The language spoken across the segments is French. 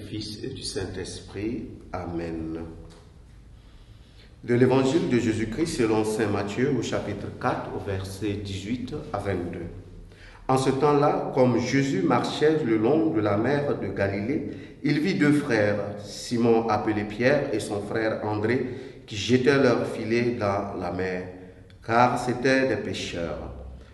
Fils et du Saint-Esprit. Amen. De l'Évangile de Jésus-Christ selon saint Matthieu au chapitre 4 au verset 18 à 22. En ce temps-là, comme Jésus marchait le long de la mer de Galilée, il vit deux frères, Simon appelé Pierre et son frère André, qui jetaient leurs filets dans la mer, car c'étaient des pêcheurs.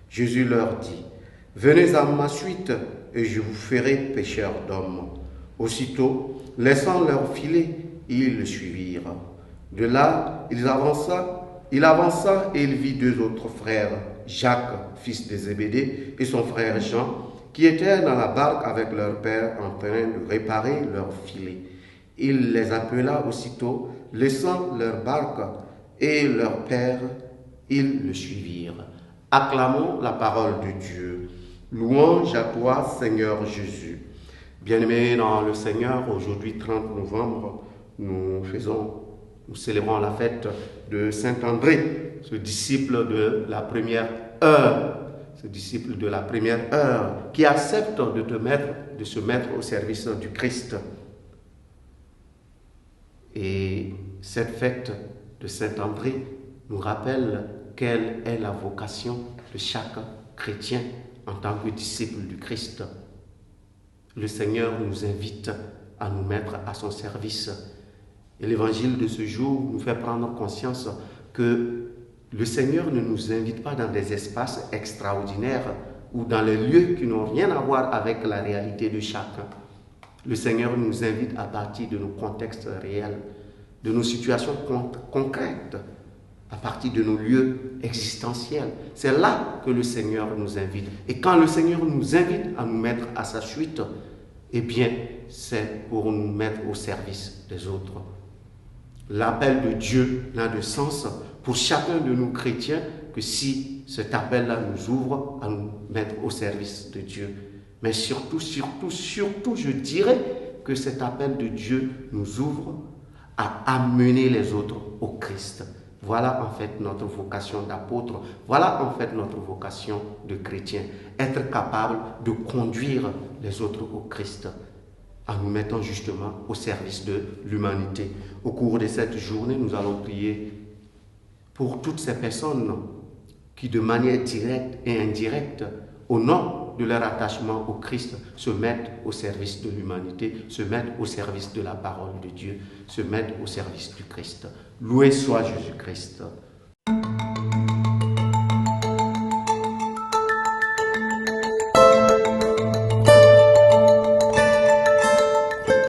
Jésus leur dit: « Venez à ma suite, et je vous ferai pêcheurs d'hommes. » Aussitôt, laissant leurs filets, ils le suivirent. De là, il avança et il vit deux autres frères, Jacques, fils de Zébédée, et son frère Jean, qui étaient dans la barque avec leur père en train de réparer leurs filets. Il les appela aussitôt, laissant leur barque et leur père, ils le suivirent. Acclamons la parole de Dieu. Louange à toi, Seigneur Jésus. Bien-aimés dans le Seigneur, aujourd'hui 30 novembre, nous célébrons la fête de Saint André, ce disciple de la première heure, qui accepte de se mettre au service du Christ. Et cette fête de Saint André nous rappelle quelle est la vocation de chaque chrétien en tant que disciple du Christ. Le Seigneur nous invite à nous mettre à son service. Et l'évangile de ce jour nous fait prendre conscience que le Seigneur ne nous invite pas dans des espaces extraordinaires ou dans les lieux qui n'ont rien à voir avec la réalité de chacun. Le Seigneur nous invite à partir de nos contextes réels, de nos situations concrètes, à partir de nos lieux existentiels. C'est là que le Seigneur nous invite. Et quand le Seigneur nous invite à nous mettre à sa suite, eh bien, c'est pour nous mettre au service des autres. L'appel de Dieu n'a de sens pour chacun de nous chrétiens que si cet appel-là nous ouvre à nous mettre au service de Dieu. Mais surtout, je dirais que cet appel de Dieu nous ouvre à amener les autres au Christ. Voilà en fait notre vocation d'apôtre, voilà en fait notre vocation de chrétien. Être capable de conduire les autres au Christ, en nous mettant justement au service de l'humanité. Au cours de cette journée, nous allons prier pour toutes ces personnes qui, de manière directe et indirecte, au nom de leur attachement au Christ, se mettent au service de l'humanité, se mettent au service de la parole de Dieu, se mettent au service du Christ. Loué soit Jésus-Christ.